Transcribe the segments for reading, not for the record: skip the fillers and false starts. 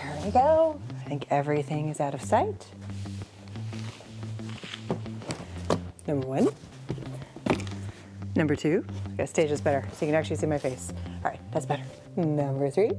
There we go. I think everything is out of sight. Number 1. Number 2. I gotta stage this better so you can actually see my face. All right, that's better. Number 3.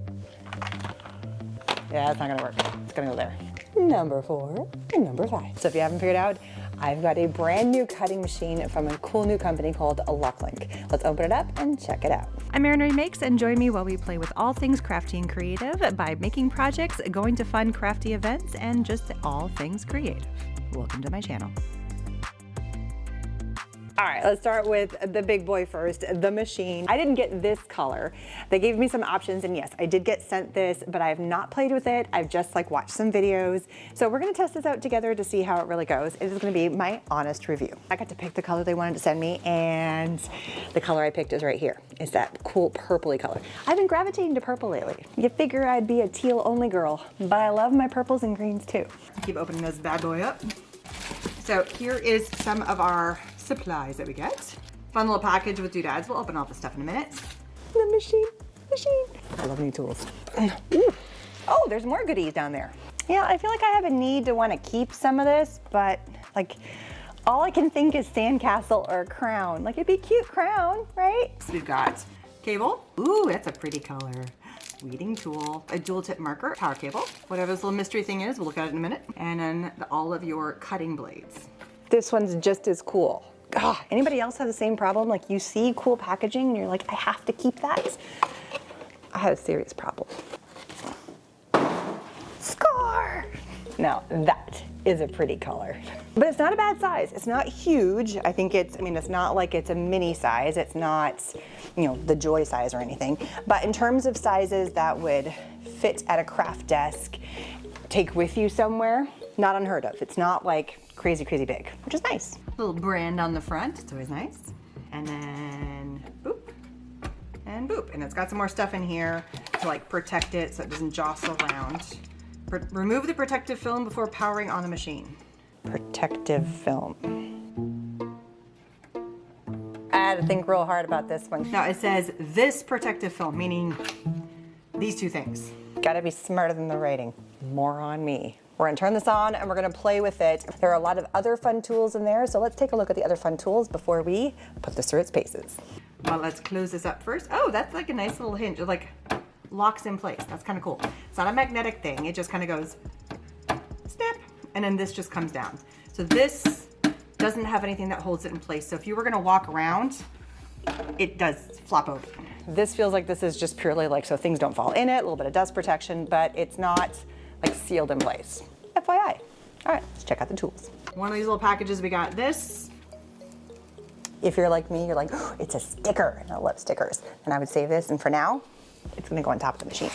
Yeah, that's not gonna work. It's gonna go there. Number 4 and number 5. So if you haven't figured out, I've got a brand new cutting machine from a cool new company called LOKLiK. Let's open it up and check it out. I'm Erin Makes, and join me while we play with all things crafty and creative by making projects, going to fun crafty events, and just all things creative. Welcome to my channel. All right, let's start with the big boy first, the machine. I didn't get this color. They gave me some options, and yes, I did get sent this, but I have not played with it. I've just watched some videos. So we're gonna test this out together to see how it really goes. It is gonna be my honest review. I got to pick the color they wanted to send me, and the color I picked is right here. It's that cool purpley color. I've been gravitating to purple lately. You figure I'd be a teal only girl, but I love my purples and greens too. Keep opening this bad boy up. So here is some of our supplies that we get. Fun little package with doodads. We'll open all the stuff in a minute. The machine. I love new tools. Ooh. Oh, there's more goodies down there. Yeah, I feel like I have a need to want to keep some of this, but all I can think is sandcastle or a crown. It'd be a cute crown, right? So we've got cable. Ooh, that's a pretty color. Weeding tool, a dual tip marker, power cable, whatever this little mystery thing is, we'll look at it in a minute. And then all of your cutting blades. This one's just as cool. Anybody else have the same problem? You see cool packaging and you're like, I have to keep that. I had a serious problem. Score! Now that is a pretty color. But it's not a bad size. It's not huge. I think it's not like it's a mini size. It's not, the Joy size or anything. But in terms of sizes that would fit at a craft desk, take with you somewhere, not unheard of. It's not crazy big, which is nice. Little brand on the front, it's always nice. And then boop, and boop. And it's got some more stuff in here to protect it so it doesn't jostle around. Remove the protective film before powering on the machine. Protective film. I had to think real hard about this one. Now it says this protective film, meaning these two things. Gotta be smarter than the writing. More on me. We're gonna turn this on and we're gonna play with it. There are a lot of other fun tools in there, so let's take a look at the other fun tools before we put this through its paces. Well, let's close this up first. Oh, that's a nice little hinge. It locks in place. That's kind of cool. It's not a magnetic thing. It just kind of goes snap, and then this just comes down. So this doesn't have anything that holds it in place. So if you were gonna walk around, it does flop open. This feels like this is just purely so things don't fall in it, a little bit of dust protection, but it's not sealed in place. FYI. All right, let's check out the tools. One of these little packages, we got this. If you're like me, you're like, oh, it's a sticker, and I love stickers. And I would save this, and for now, it's gonna go on top of the machine.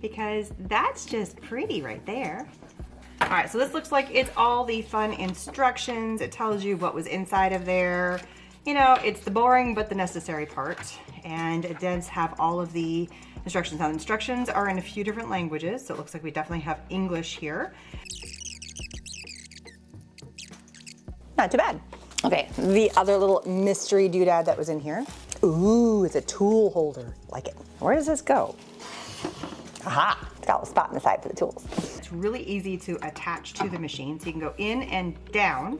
Because that's just pretty right there. All right, so this looks like it's all the fun instructions. It tells you what was inside of there. It's the boring but the necessary part. And it does have all of the instructions. Now, the instructions are in a few different languages, so it looks like we definitely have English here. Not too bad. Okay, the other little mystery doodad that was in here. Ooh, it's a tool holder. Like it. Where does this go? Aha, it's got a little spot in the side for the tools. It's really easy to attach to the machine, so you can go in and down.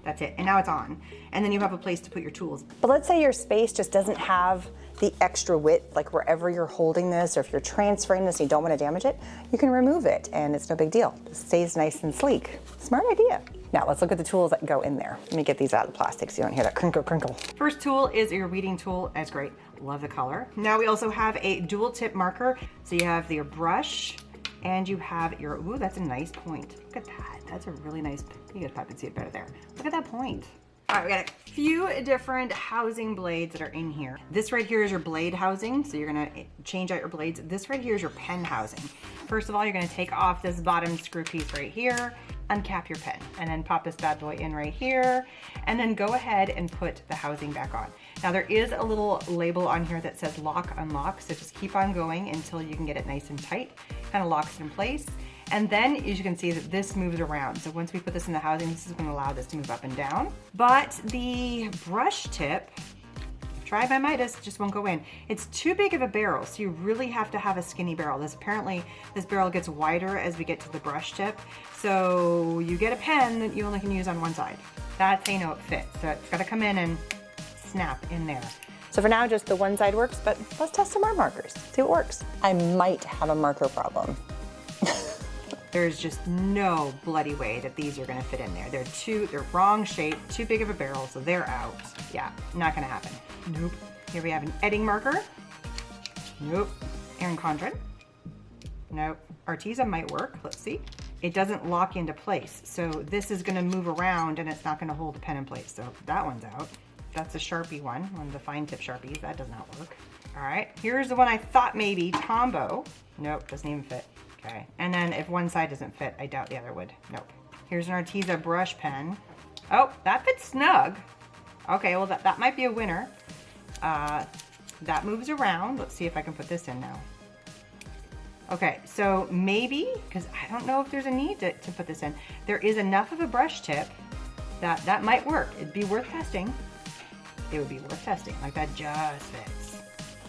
That's it, and now it's on. And then you have a place to put your tools. But let's say your space just doesn't have the extra width, wherever you're holding this, or if you're transferring this and you don't want to damage it, you can remove it and it's no big deal. It stays nice and sleek. Smart idea. Now let's look at the tools that go in there. Let me get these out of the plastic so you don't hear that crinkle crinkle. First tool is your weeding tool. That's great. Love the color. Now we also have a dual tip marker. So you have your brush and you have your, ooh, that's a nice point. Look at that. That's a really nice, you guys probably see it better there. Look at that point. All right, we got a few different housing blades that are in here. This right here is your blade housing. So you're gonna change out your blades. This right here is your pen housing. First of all, you're gonna take off this bottom screw piece right here, uncap your pen, and then pop this bad boy in right here, and then go ahead and put the housing back on. Now there is a little label on here that says lock, unlock, so just keep on going until you can get it nice and tight. Kind of locks it in place. And then, as you can see, that this moves around. So once we put this in the housing, this is gonna allow this to move up and down. But the brush tip, Try my Midas, just won't go in. It's too big of a barrel, so you really have to have a skinny barrel. This barrel gets wider as we get to the brush tip, so you get a pen that you only can use on one side. That's how you know it fits. So it's got to come in and snap in there. So for now, just the one side works, but let's test some more markers, see what works. I might have a marker problem. There's just no bloody way that these are gonna fit in there. They're wrong shape, too big of a barrel, so they're out. Yeah, not gonna happen. Nope. Here we have an Edding marker. Nope. Erin Condren. Nope. Arteza might work, let's see. It doesn't lock into place, so this is gonna move around and it's not gonna hold the pen in place, so that one's out. That's a Sharpie one of the fine tip Sharpies. That does not work. All right, here's the one I thought maybe, Tombow. Nope, doesn't even fit. Okay, and then if one side doesn't fit, I doubt the other would. Nope. Here's an Arteza brush pen. Oh, that fits snug. Okay, well that might be a winner. That moves around. Let's see if I can put this in now. Okay, so maybe, because I don't know if there's a need to put this in, there is enough of a brush tip that might work. It'd be worth testing. It would be worth testing, like that just fits.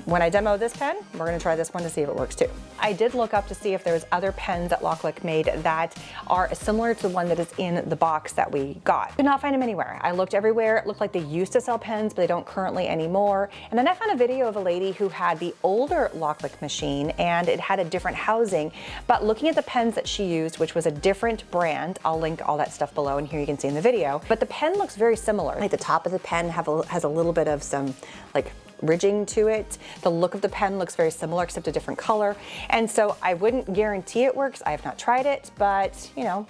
When I demo this pen, we're gonna try this one to see if it works too. I did look up to see if there's other pens that LOKLiK made that are similar to the one that is in the box that we got. Could not find them anywhere. I looked everywhere. It looked like they used to sell pens, but they don't currently anymore. And then I found a video of a lady who had the older LOKLiK machine and it had a different housing. But looking at the pens that she used, which was a different brand, I'll link all that stuff below and here you can see in the video, but the pen looks very similar. Like the top of the pen has a little bit of some like ridging to it. The look of the pen looks very similar except a different color. And so I wouldn't guarantee it works. I have not tried it, but you know,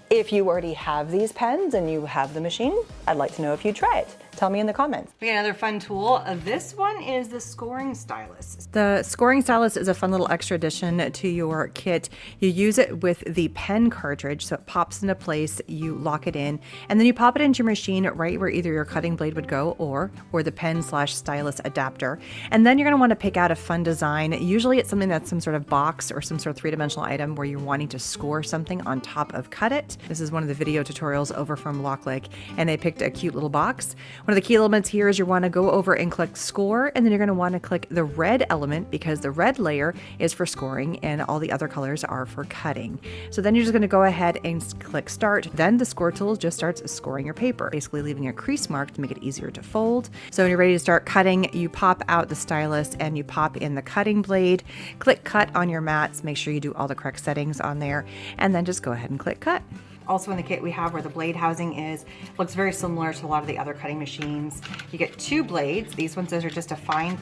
if you already have these pens and you have the machine, I'd like to know if you try it. Tell me in the comments. We got another fun tool. This one is the scoring stylus. The scoring stylus is a fun little extra addition to your kit. You use it with the pen cartridge, so it pops into place, you lock it in, and then you pop it into your machine right where either your cutting blade would go or the pen/stylus adapter. And then you're gonna wanna pick out a fun design. Usually it's something that's some sort of box or some sort of three-dimensional item where you're wanting to score something on top of cut it. This is one of the video tutorials over from LOKLiK, and they picked a cute little box. One of the key elements here is you want to go over and click score, and then you're going to want to click the red element because the red layer is for scoring and all the other colors are for cutting. So then you're just going to go ahead and click start. Then the score tool just starts scoring your paper, basically leaving a crease mark to make it easier to fold. So when you're ready to start cutting, you pop out the stylus and you pop in the cutting blade, click cut on your mats, make sure you do all the correct settings on there, and then just go ahead and click cut. Also in the kit we have where the blade housing is, looks very similar to a lot of the other cutting machines. You get two blades. These ones are just a fine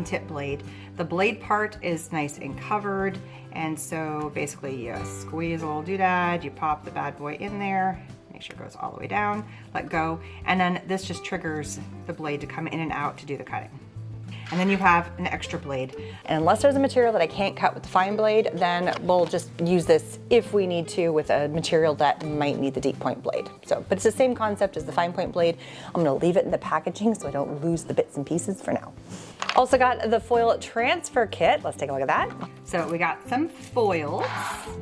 tip blade. The blade part is nice and covered, and so basically you squeeze a little doodad, you pop the bad boy in there, make sure it goes all the way down, let go, and then this just triggers the blade to come in and out to do the cutting. And then you have an extra blade. And unless there's a material that I can't cut with the fine blade, then we'll just use this if we need to with a material that might need the deep point blade. So, but it's the same concept as the fine point blade. I'm gonna leave it in the packaging so I don't lose the bits and pieces for now. Also got the foil transfer kit. Let's take a look at that. So we got some foils.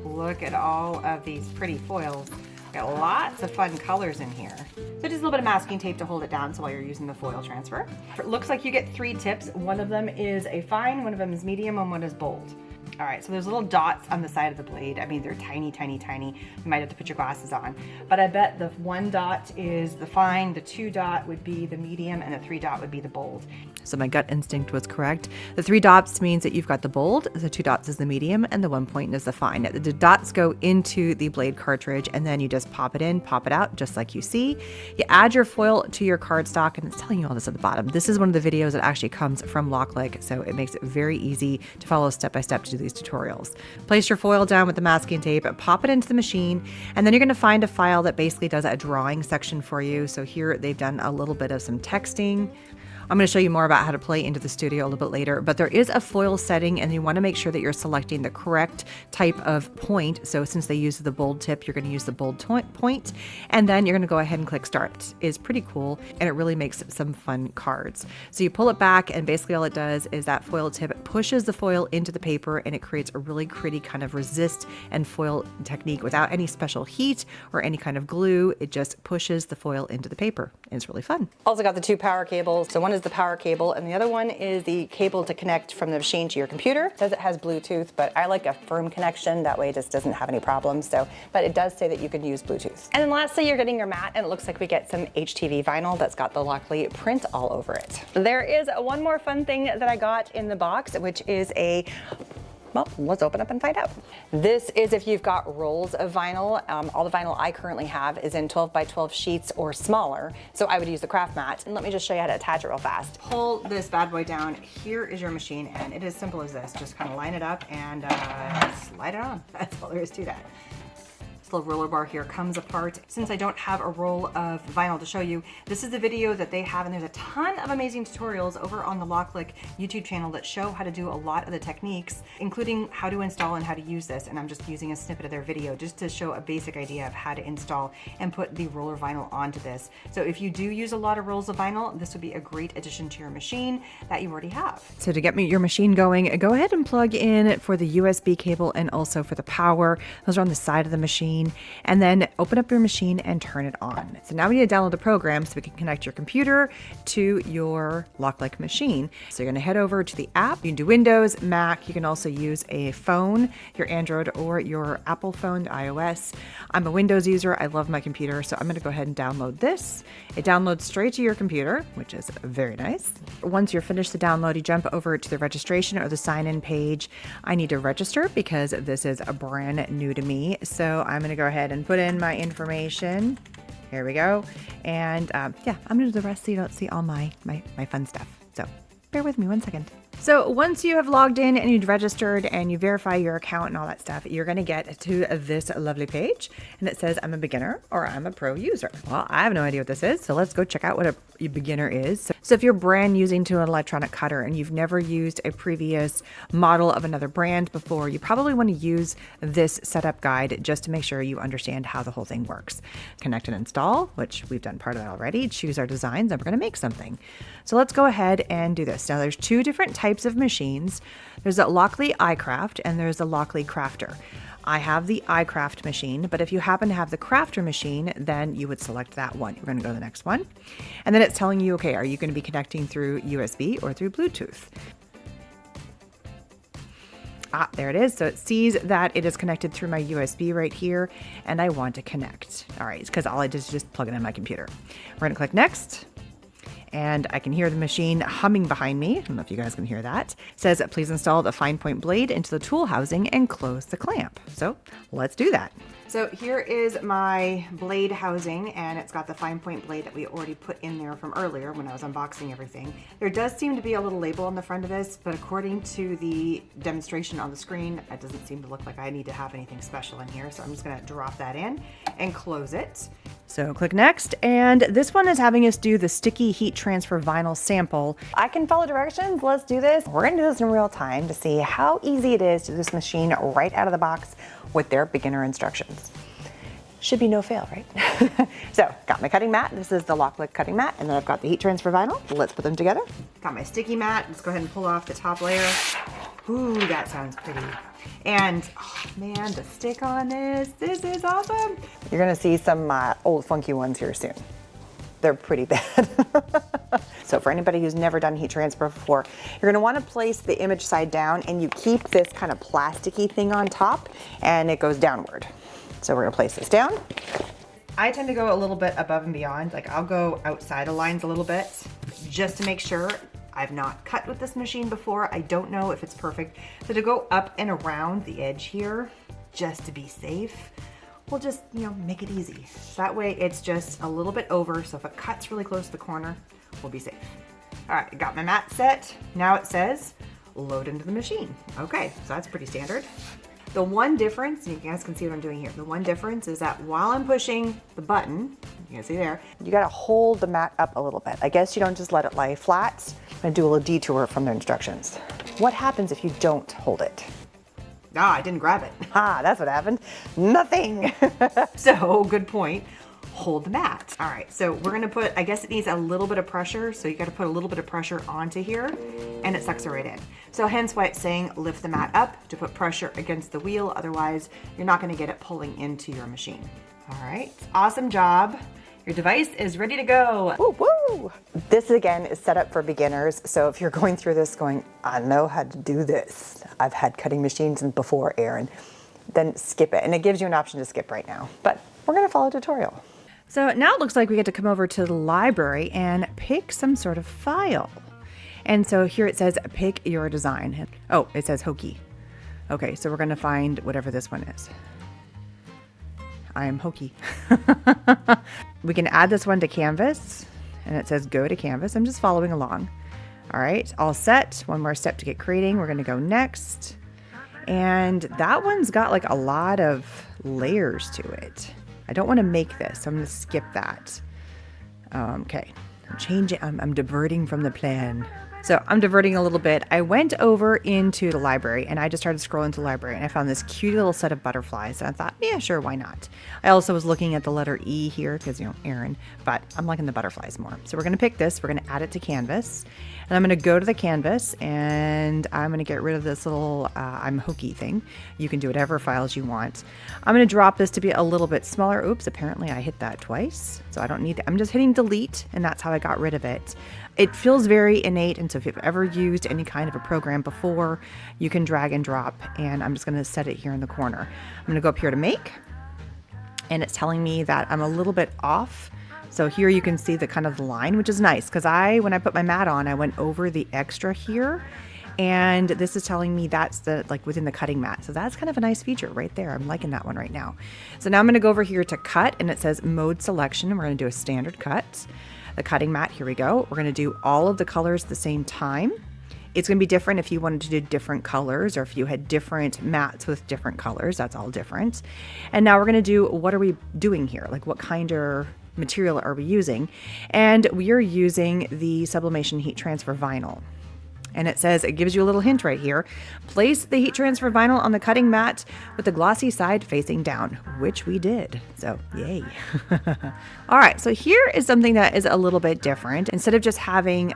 Look at all of these pretty foils. Got lots of fun colors in here. So just a little bit of masking tape to hold it down so while you're using the foil transfer. It looks like you get 3 tips. One of them is a fine, one of them is medium, and one is bold. All right, so there's little dots on the side of the blade. I mean, they're tiny, tiny, tiny. You might have to put your glasses on. But I bet the 1 dot is the fine, the 2 dot would be the medium, and the 3 dot would be the bold. So my gut instinct was correct. The 3 dots means that you've got the bold, the 2 dots is the medium, and the 1 point is the fine. The dots go into the blade cartridge, and then you just pop it in, pop it out, just like you see. You add your foil to your cardstock, and it's telling you all this at the bottom. This is one of the videos that actually comes from LOKLiK, so it makes it very easy to follow step by step to do these tutorials. Place your foil down with the masking tape, pop it into the machine, and then you're going to find a file that basically does a drawing section for you. So here they've done a little bit of some texting. I'm going to show you more about how to play into the studio a little bit later, but there is a foil setting and you want to make sure that you're selecting the correct type of point. So since they use the bold tip, you're going to use the bold point, and then you're going to go ahead and click start. It is pretty cool and it really makes some fun cards. So you pull it back and basically all it does is that foil tip pushes the foil into the paper and it creates a really pretty kind of resist and foil technique without any special heat or any kind of glue. It just pushes the foil into the paper. It's really fun. Also got the 2 power cables. So one is the power cable and the other one is the cable to connect from the machine to your computer. It says it has Bluetooth, but I like a firm connection. That way it just doesn't have any problems. So, but it does say that you can use Bluetooth. And then lastly, you're getting your mat, and it looks like we get some HTV vinyl that's got the LOKLiK print all over it. There is one more fun thing that I got in the box, which is well, let's open up and find out. This is if you've got rolls of vinyl. All the vinyl I currently have is in 12 by 12 sheets or smaller, so I would use the craft mat. And let me just show you how to attach it real fast. Pull this bad boy down. Here is your machine, and it is simple as this. Just kind of line it up and slide it on. That's all there is to that. This little roller bar here comes apart. Since I don't have a roll of vinyl to show you, this is the video that they have, and there's a ton of amazing tutorials over on the LOKLiK YouTube channel that show how to do a lot of the techniques, including how to install and how to use this. And I'm just using a snippet of their video just to show a basic idea of how to install and put the roller vinyl onto this. So if you do use a lot of rolls of vinyl, this would be a great addition to your machine that you already have. So to get your machine going, go ahead and plug in for the USB cable and also for the power. Those are on the side of the machine. And then open up your machine and turn it on. So now we need to download the program so we can connect your computer to your LOKLiK machine. So you're going to head over to the app. You can do Windows, Mac. You can also use a phone, your Android or your Apple phone, iOS. I'm a Windows user. I love my computer, so I'm going to go ahead and download this. It downloads straight to your computer, which is very nice. Once you're finished the download, you jump over to the registration or the sign-in page. I need to register because this is a brand new to me. So I'm going to go ahead and put in my information. Here we go. And yeah, I'm gonna do the rest so you don't see all my fun stuff. So bear with me 1 second. So once you have logged in and you've registered and you verify your account and all that stuff, you're going to get to this lovely page, and it says I'm a beginner or I'm a pro user. Well, I have no idea what this is, so let's go check out what a beginner is. So if you're brand new to an electronic cutter and you've never used a previous model of another brand before, you probably want to use this setup guide just to make sure you understand how the whole thing works. Connect and install, which we've done part of that already. Choose our designs, and we're going to make something. So let's go ahead and do this. Now there's 2 different types of machines. There's a LOKLiK iCraft and there's a LOKLiK Crafter. I have the iCraft machine, but if you happen to have the Crafter machine, then you would select that one. You're going to go to the next one. And then it's telling you, okay, are you going to be connecting through USB or through Bluetooth? Ah, there it is. So it sees that it is connected through my USB right here, and I want to connect. All right, because all I did is just plug it in my computer. We're going to click next. And I can hear the machine humming behind me. I don't know if you guys can hear that. It says, please install the fine point blade into the tool housing and close the clamp. So let's do that. So here is my blade housing, and it's got the fine point blade that we already put in there from earlier when I was unboxing everything. There does seem to be a little label on the front of this, but according to the demonstration on the screen, it doesn't seem to look like I need to have anything special in here. So I'm just gonna drop that in and close it. So click next, and this one is having us do the sticky heat transfer vinyl sample. I can follow directions, let's do this. We're gonna do this in real time to see how easy it is to do this machine right out of the box with their beginner instructions. Should be no fail, right? So, got my cutting mat. This is the LOKLiK cutting mat, and then I've got the heat transfer vinyl. Let's put them together. Got my sticky mat. Let's go ahead and pull off the top layer. Ooh, that sounds pretty. And, oh man, the stick on this is awesome. You're gonna see some old funky ones here soon. They're pretty bad. So for anybody who's never done heat transfer before, you're gonna wanna place the image side down, and you keep this kind of plasticky thing on top, and it goes downward. So we're gonna place this down. I tend to go a little bit above and beyond. Like I'll go outside of lines a little bit just to make sure. I've not cut with this machine before. I don't know if it's perfect. So to go up and around the edge here, just to be safe, we'll just, make it easy. That way it's just a little bit over, so if it cuts really close to the corner, we'll be safe. All right, I got my mat set. Now it says, load into the machine. Okay, so that's pretty standard. The one difference, and you guys can see what I'm doing here, the one difference is that while I'm pushing the button, you can see there, you gotta hold the mat up a little bit. I guess you don't just let it lie flat. I'm gonna do a little detour from their instructions. What happens if you don't hold it? Ah, I didn't grab it. Ah, that's what happened. Nothing. So, good point. hold the mat. All right, so we're gonna put, I guess it needs a little bit of pressure, so you gotta put a little bit of pressure onto here, and it sucks it right in. So hence why it's saying lift the mat up to put pressure against the wheel, otherwise you're not gonna get it pulling into your machine. All right, awesome job. Your device is ready to go. Woo woo! This again is set up for beginners. So if you're going through this going, I know how to do this. I've had cutting machines before, Erin. Then skip it. And it gives you an option to skip right now. But we're gonna follow a tutorial. So now it looks like we get to come over to the library and pick some sort of file. And so here it says, pick your design. Oh, it says hokey. Okay, so we're gonna find whatever this one is. I am hokey. We can add this one to canvas, and it says go to canvas. I'm just following along. All right, all set. One more step to get creating. We're gonna go next. And that one's got like a lot of layers to it. I don't wanna make this, so I'm gonna skip that. Okay, I'm changing, I'm diverting from the plan. So I'm diverting a little bit. I went over into the library and I just started scrolling to the library and I found this cute little set of butterflies. And I thought, yeah, sure, why not? I also was looking at the letter E here because, you know, Erin, but I'm liking the butterflies more. So we're gonna pick this, we're gonna add it to canvas. And I'm gonna go to the canvas and I'm gonna get rid of this little I'm hokey thing. You can do whatever files you want. I'm gonna drop this to be a little bit smaller. Oops, apparently I hit that twice. So I don't need that. I'm just hitting delete and that's how I got rid of it. It feels very innate, and so if you've ever used any kind of a program before, you can drag and drop, and I'm just gonna set it here in the corner. I'm gonna go up here to make, and it's telling me that I'm a little bit off. So here you can see the kind of the line, which is nice, because when I put my mat on, I went over the extra here, and this is telling me that's the, like within the cutting mat. So that's kind of a nice feature right there. I'm liking that one right now. So now I'm gonna go over here to cut, and it says mode selection, and we're gonna do a standard cut. The cutting mat, here we go. We're gonna do all of the colors at the same time. It's gonna be different if you wanted to do different colors or if you had different mats with different colors, that's all different. And now we're gonna do, what are we doing here? Like what kind of material are we using? And we are using the sublimation heat transfer vinyl. And it says, it gives you a little hint right here. Place the heat transfer vinyl on the cutting mat with the glossy side facing down, which we did. So yay. All right, so here is something that is a little bit different. Instead of just having,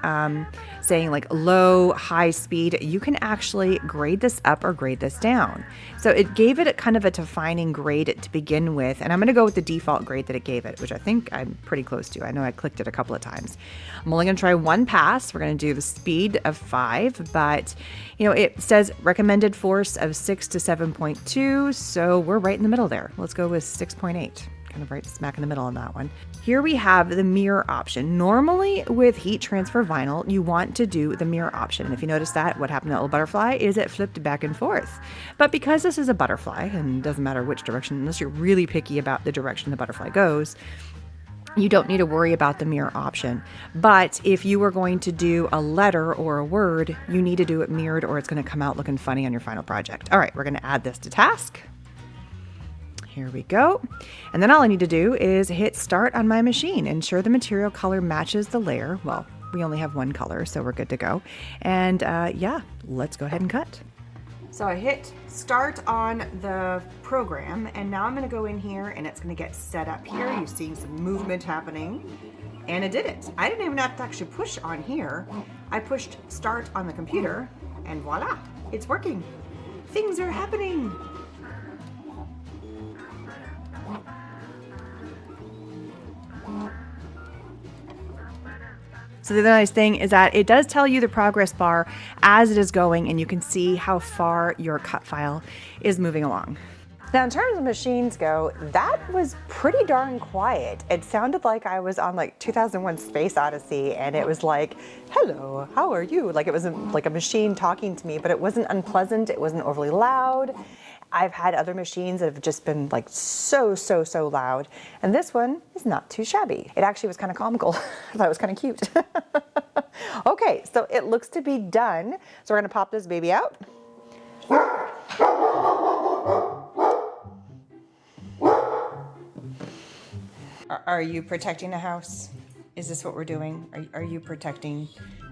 saying like low, high speed, you can actually grade this up or grade this down. So it gave it a kind of a defining grade to begin with. And I'm gonna go with the default grade that it gave it, which I think I'm pretty close to. I know I clicked it a couple of times. I'm only gonna try one pass. We're gonna do the speed of 5, but you know, it says recommended force of 6 to 7.2. So we're right in the middle there. Let's go with 6.8. Kind of right smack in the middle on that one. Here we have the mirror option. Normally with heat transfer vinyl, you want to do the mirror option. And if you notice that, what happened to that little butterfly is it flipped back and forth. But because this is a butterfly, and it doesn't matter which direction, unless you're really picky about the direction the butterfly goes, you don't need to worry about the mirror option. But if you were going to do a letter or a word, you need to do it mirrored or it's going to come out looking funny on your final project. All right, we're going to add this to task. Here we go. And then all I need to do is hit start on my machine. Ensure the material color matches the layer. Well, we only have one color, so we're good to go. And yeah, let's go ahead and cut. So I hit start on the program, and now I'm gonna go in here and it's gonna get set up here. You're seeing some movement happening, and it did it. I didn't even have to actually push on here. I pushed start on the computer, and voila, it's working. Things are happening. So the other nice thing is that it does tell you the progress bar as it is going, and you can see how far your cut file is moving along. Now, in terms of machines go, that was pretty darn quiet. It sounded like I was on like 2001 Space Odyssey, and it was like, hello, how are you? Like it was like a machine talking to me, but it wasn't unpleasant. It wasn't overly loud. I've had other machines that have just been like so loud. And this one is not too shabby. It actually was kind of comical. I thought it was kind of cute. Okay, so it looks to be done. So we're gonna pop this baby out. Are you protecting the house? Is this what we're doing? Are you protecting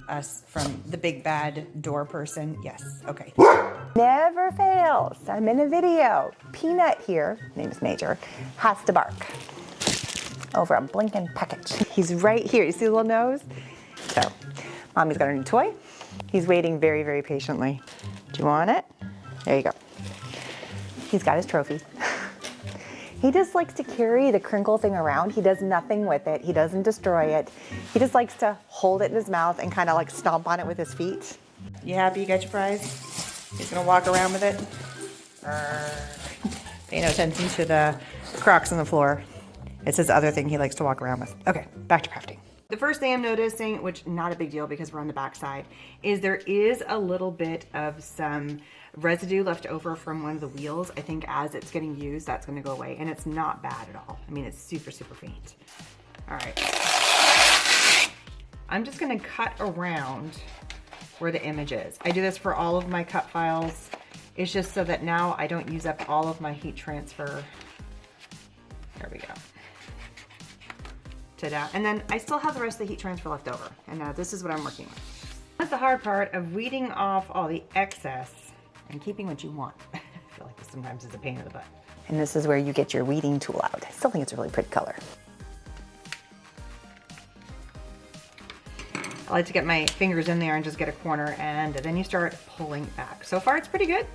us from the big bad door person? Yes, okay. Never fails. I'm in a video. Peanut here, name is Major, has to bark. over a blinking package. He's right here. You see the little nose? So, Mommy's got a new toy. He's waiting very, very patiently. Do you want it? There you go. He's got his trophy. He just likes to carry the crinkle thing around. He does nothing with it. He doesn't destroy it. He just likes to hold it in his mouth and kind of like stomp on it with his feet. You happy you got your prize? He's gonna walk around with it. Pay no attention to the Crocs on the floor. It's his other thing he likes to walk around with. Okay, back to crafting. The first thing I'm noticing, which not a big deal because we're on the back side, is there is a little bit of some residue left over from one of the wheels. I think as it's getting used, that's gonna go away, and it's not bad at all. I mean, it's super, super faint. All right. I'm just gonna cut around where the image is. I do this for all of my cut files. It's just so that now I don't use up all of my heat transfer. There we go. Ta-da. And then I still have the rest of the heat transfer left over. And now this is what I'm working with. That's the hard part of weeding off all the excess and keeping what you want. I feel like this sometimes is a pain in the butt. And this is where you get your weeding tool out. I still think it's a really pretty color. I like to get my fingers in there and just get a corner, and then you start pulling back. So far it's pretty good.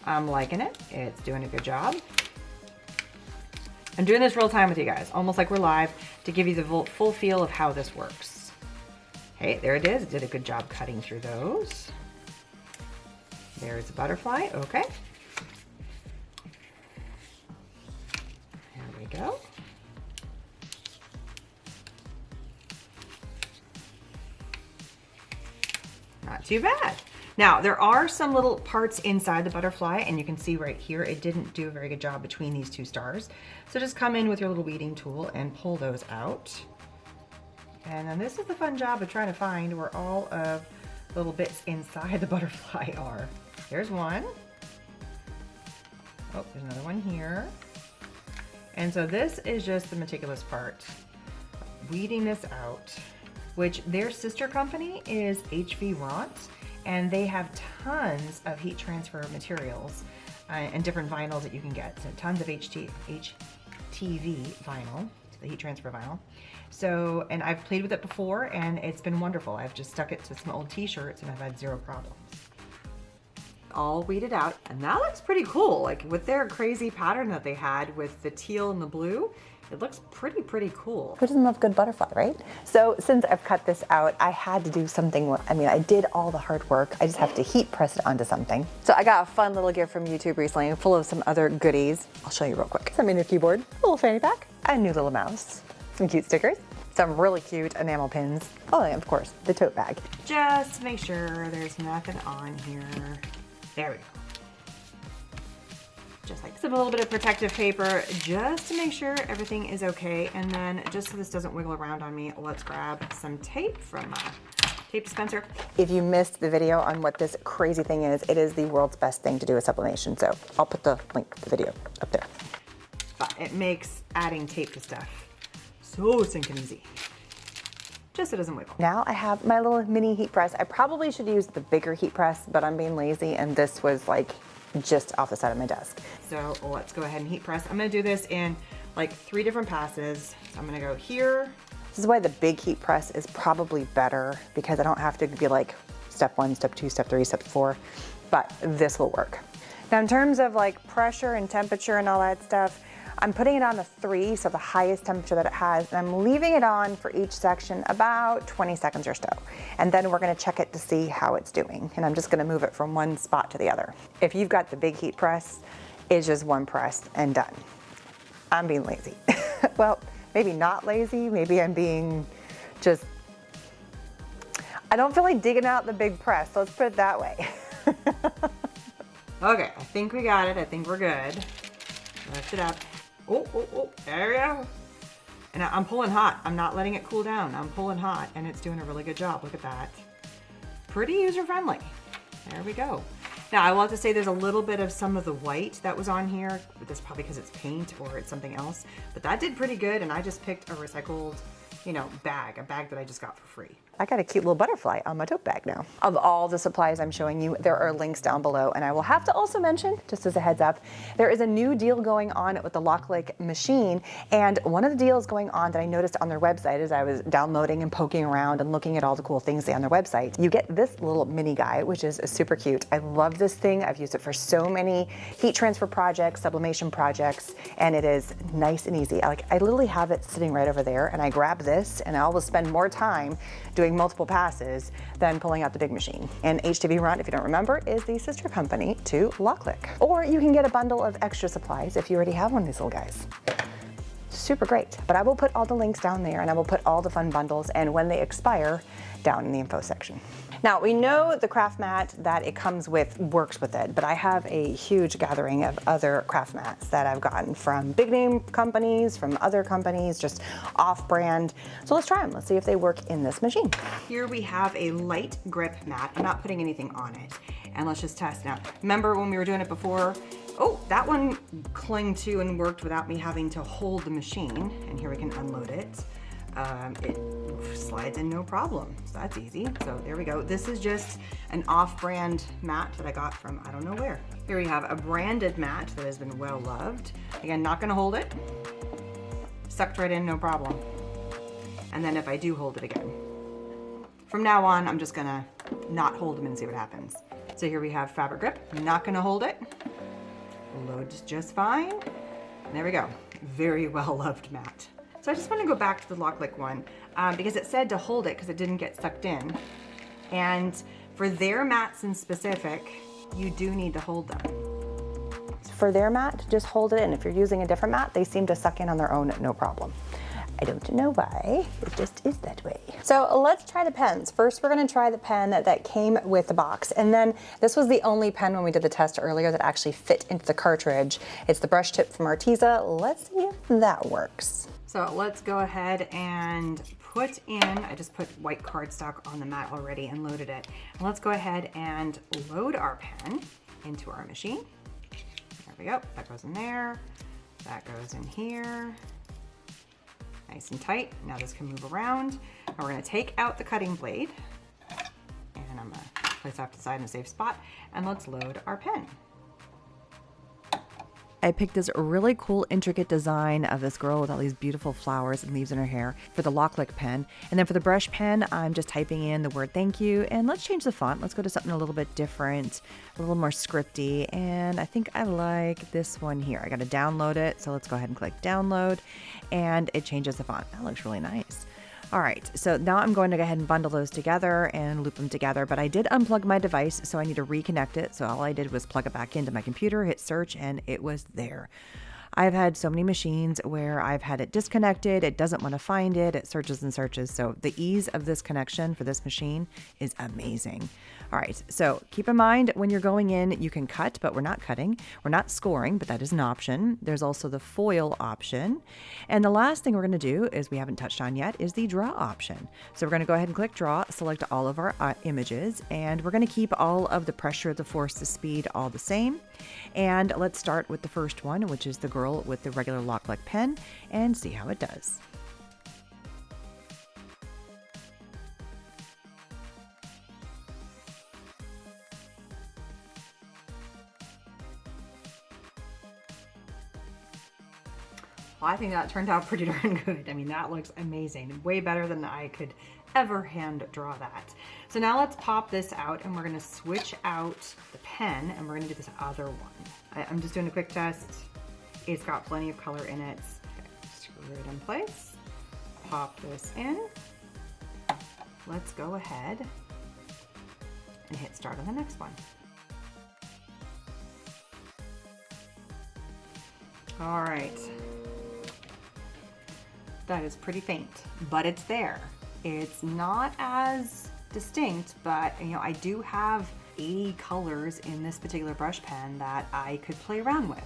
I'm liking it. It's doing a good job. I'm doing this real time with you guys, almost like we're live, to give you the full feel of how this works. Hey, there it is. It did a good job cutting through those. There's a butterfly. Okay. There we go. Not too bad. Now, there are some little parts inside the butterfly, and you can see right here, it didn't do a very good job between these two stars. So just come in with your little weeding tool and pull those out. And then this is the fun job of trying to find where all of the little bits inside the butterfly are. There's one. Oh, there's another one here. And so this is just the meticulous part. Weeding this out, which their sister company is HV Ront. And they have tons of heat transfer materials and different vinyls that you can get. So tons of HTV vinyl, the heat transfer vinyl. So, and I've played with it before and it's been wonderful. I've just stuck it to some old t-shirts and I've had zero problems. All weeded out, and that looks pretty cool. Like with their crazy pattern that they had with the teal and the blue, it looks pretty cool. Who doesn't love good butterfly, right? So since I've cut this out, I had to do something. I mean, I did all the hard work. I just have to heat press it onto something. So I got a fun little gift from YouTube recently, full of some other goodies. I'll show you real quick. Sent me a new keyboard, a little fanny pack, a new little mouse, some cute stickers, some really cute enamel pins. Oh, and of course, the tote bag. Just to make sure there's nothing on here. There we go. Just like some, a little bit of protective paper just to make sure everything is okay. And then just so this doesn't wiggle around on me, let's grab some tape from my tape dispenser. If you missed the video on what this crazy thing is, it is the world's best thing to do with sublimation. So I'll put the link to the video up there. But it makes adding tape to stuff so stinking easy. Just so it doesn't wiggle. Now I have my little mini heat press. I probably should use the bigger heat press, but I'm being lazy and this was like just off the side of my desk. So let's go ahead and heat press. I'm gonna do this in like 3 different passes. So I'm gonna go here. This is why the big heat press is probably better because I don't have to be like step 1, step 2, step 3, step 4, but this will work. Now in terms of like pressure and temperature and all that stuff, I'm putting it on a 3, so the highest temperature that it has, and I'm leaving it on for each section about 20 seconds or so. And then we're gonna check it to see how it's doing. And I'm just gonna move it from one spot to the other. If you've got the big heat press, it's just one press and done. I'm being lazy. Well, maybe not lazy, maybe I'm being just, I don't feel like digging out the big press, let's put it that way. Okay, I think we got it, I think we're good. Lift it up. Oh, there we go. And I'm pulling hot. I'm not letting it cool down. I'm pulling hot and it's doing a really good job. Look at that. Pretty user-friendly. There we go. Now I will have to say there's a little bit of some of the white that was on here. That's probably because it's paint or it's something else. But that did pretty good, and I just picked a recycled, you know, bag, a bag that I just got for free. I got a cute little butterfly on my tote bag now. Of all the supplies I'm showing you, there are links down below, and I will have to also mention, just as a heads up, there is a new deal going on with the LOKLiK machine, and one of the deals going on that I noticed on their website as I was downloading and poking around and looking at all the cool things on their website, you get this little mini guy, which is super cute. I love this thing. I've used it for so many heat transfer projects, sublimation projects, and it is nice and easy. I literally have it sitting right over there, and I grab this, and I will spend more time doing multiple passes than pulling out the big machine. And HTV Run, if you don't remember, is the sister company to LOKLiK. Or you can get a bundle of extra supplies if you already have one of these little guys. Super great. But I will put all the links down there, and I will put all the fun bundles and when they expire down in the info section. Now, we know the craft mat that it comes with works with it, but I have a huge gathering of other craft mats that I've gotten from big name companies, from other companies, just off brand. So let's try them. Let's see if they work in this machine. Here we have a light grip mat. I'm not putting anything on it. And let's just test now. Remember when we were doing it before? Oh, that one clung to and worked without me having to hold the machine. And here we can unload it. It slides in no problem, so that's easy. So there we go. This is just an off-brand mat that I got from I don't know where. Here we have a branded mat that has been well loved. Again, not gonna hold it. Sucked right in, no problem. And then if I do hold it again. From now on, I'm just gonna not hold them and see what happens. So here we have fabric grip, not gonna hold it. Loads just fine. And there we go, very well loved mat. So I just want to go back to the LOKLiK one because it said to hold it because it didn't get sucked in. And for their mats in specific, you do need to hold them. For their mat, just hold it in. If you're using a different mat, they seem to suck in on their own, no problem. I don't know why, it just is that way. So let's try the pens. First, we're gonna try the pen that came with the box. And then this was the only pen when we did the test earlier that actually fit into the cartridge. It's the brush tip from Arteza. Let's see if that works. So let's go ahead and put in, I just put white cardstock on the mat already and loaded it. And let's go ahead and load our pen into our machine. There we go, that goes in there. That goes in here. Nice and tight. Now this can move around. And we're gonna take out the cutting blade. And I'm gonna place it off to the side in a safe spot. And let's load our pen. I picked this really cool, intricate design of this girl with all these beautiful flowers and leaves in her hair for the LOKLiK pen. And then for the brush pen, I'm just typing in the word thank you. And let's change the font. Let's go to something a little bit different, a little more scripty. And I think I like this one here. I got to download it. So let's go ahead and click download. And it changes the font. That looks really nice. All right, so now I'm going to go ahead and bundle those together and loop them together, but I did unplug my device, so I need to reconnect it. So all I did was plug it back into my computer, hit search, and it was there. I've had so many machines where I've had it disconnected, it doesn't want to find it, it searches and searches. So the ease of this connection for this machine is amazing. All right, so keep in mind when you're going in, you can cut, but we're not cutting. We're not scoring, but that is an option. There's also the foil option. And the last thing we're gonna do is we haven't touched on yet is the draw option. So we're gonna go ahead and click draw, select all of our images, and we're gonna keep all of the pressure, the force, the speed all the same. And let's start with the first one, which is the girl with the regular LOKLiK pen, and see how it does. Well, I think that turned out pretty darn good. I mean, that looks amazing. Way better than I could ever hand draw that. So now let's pop this out and we're gonna switch out the pen and we're gonna do this other one. I'm just doing a quick test. It's got plenty of color in it. Okay, screw it in place. Pop this in. Let's go ahead and hit start on the next one. All right. That is pretty faint, but it's there. It's not as distinct, but you know, I do have 80 colors in this particular brush pen that I could play around with.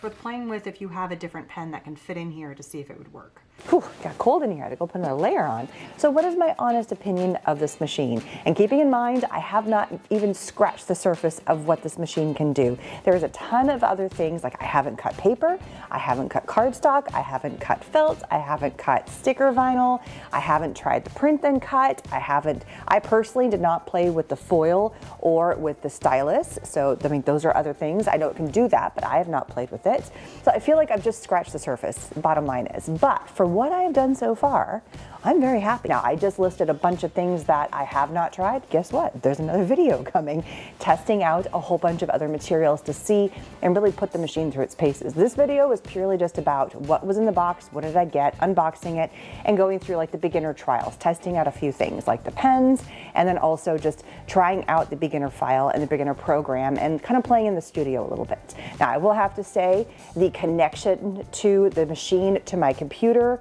It's worth playing with if you have a different pen that can fit in here to see if it would work. Whew, got cold in here. I had to go put another layer on. So what is my honest opinion of this machine? And keeping in mind, I have not even scratched the surface of what this machine can do. There's a ton of other things, like I haven't cut paper, I haven't cut cardstock, I haven't cut felt, I haven't cut sticker vinyl, I haven't tried the print and cut, I personally did not play with the foil or with the stylus. So, I mean, those are other things. I know it can do that, but I have not played with it. So I feel like I've just scratched the surface, bottom line is. But for what I have done so far, I'm very happy. Now, I just listed a bunch of things that I have not tried. Guess what? There's another video coming, testing out a whole bunch of other materials to see and really put the machine through its paces. This video is purely just about what was in the box, what did I get, unboxing it, and going through like the beginner trials, testing out a few things like the pens, and then also just trying out the beginner file and the beginner program and kind of playing in the studio a little bit. Now, I will have to say the connection to the machine to my computer,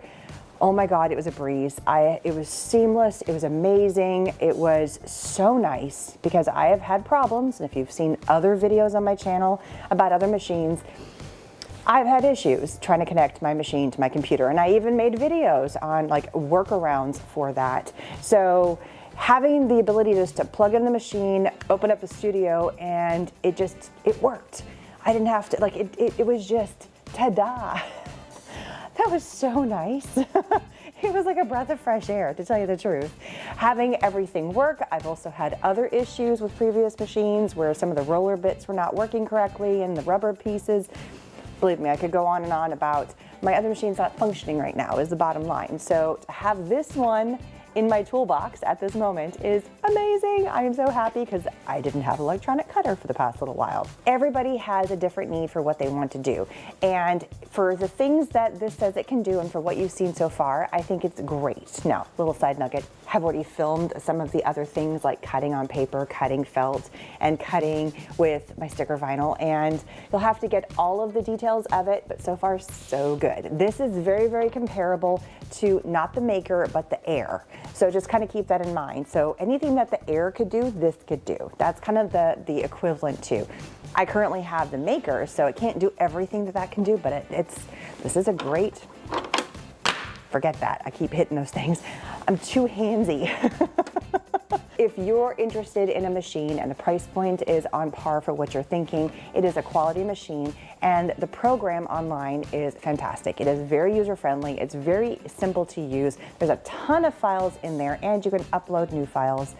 oh my God, it was a breeze. It was seamless, it was amazing. It was so nice because I have had problems, and if you've seen other videos on my channel about other machines, I've had issues trying to connect my machine to my computer, and I even made videos on like workarounds for that. So having the ability just to plug in the machine, open up the studio, and it worked. I didn't have to, like, it was just, ta-da. That was so nice. It was like a breath of fresh air, to tell you the truth. Having everything work, I've also had other issues with previous machines where some of the roller bits were not working correctly and the rubber pieces. Believe me, I could go on and on about my other machine's not functioning right now, is the bottom line. So to have this one in my toolbox at this moment is amazing. I am so happy because I didn't have an electronic cutter for the past little while. Everybody has a different need for what they want to do. And for the things that this says it can do and for what you've seen so far, I think it's great. Now, little side nugget, I've already filmed some of the other things like cutting on paper, cutting felt, and cutting with my sticker vinyl. And you'll have to get all of the details of it, but so far so good. This is very, very comparable to not the Maker, but the Air. So just kind of keep that in mind. So anything that the Air could do, this could do. That's kind of the equivalent to. I currently have the Maker, so it can't do everything that can do, but this is a great, forget that, I keep hitting those things. I'm too handsy. If you're interested in a machine and the price point is on par for what you're thinking, it is a quality machine, and the program online is fantastic. It is very user-friendly. It's very simple to use. There's a ton of files in there, and you can upload new files.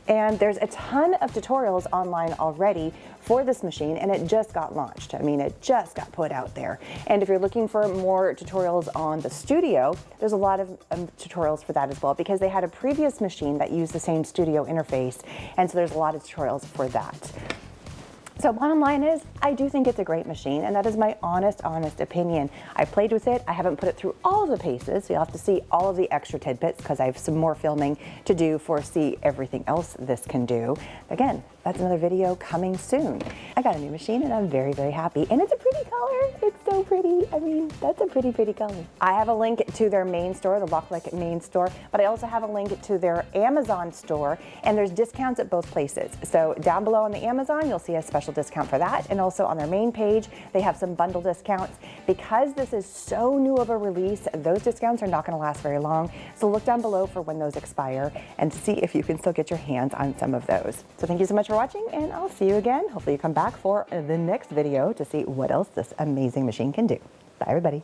And there's a ton of tutorials online already for this machine, and it just got launched. I mean, it just got put out there. And if you're looking for more tutorials on the studio, there's a lot of tutorials for that as well, because they had a previous machine that used the same studio interface, and so there's a lot of tutorials for that. So bottom line is, I do think it's a great machine, and that is my honest opinion. I played with it. I haven't put it through all of the paces, so you'll have to see all of the extra tidbits because I have some more filming to do for see everything else this can do. Again, that's another video coming soon. I got a new machine and I'm very, very happy. And it's a pretty color. It's so pretty. I mean, that's a pretty, pretty color. I have a link to their main store, the LOKLiK main store, but I also have a link to their Amazon store, and there's discounts at both places. So down below on the Amazon, you'll see a special discount for that. And also on their main page, they have some bundle discounts. Because this is so new of a release, those discounts are not gonna last very long. So look down below for when those expire and see if you can still get your hands on some of those. So thank you so much for watching, and I'll see you again. Hopefully you come back for the next video to see what else this amazing machine can do. Bye everybody.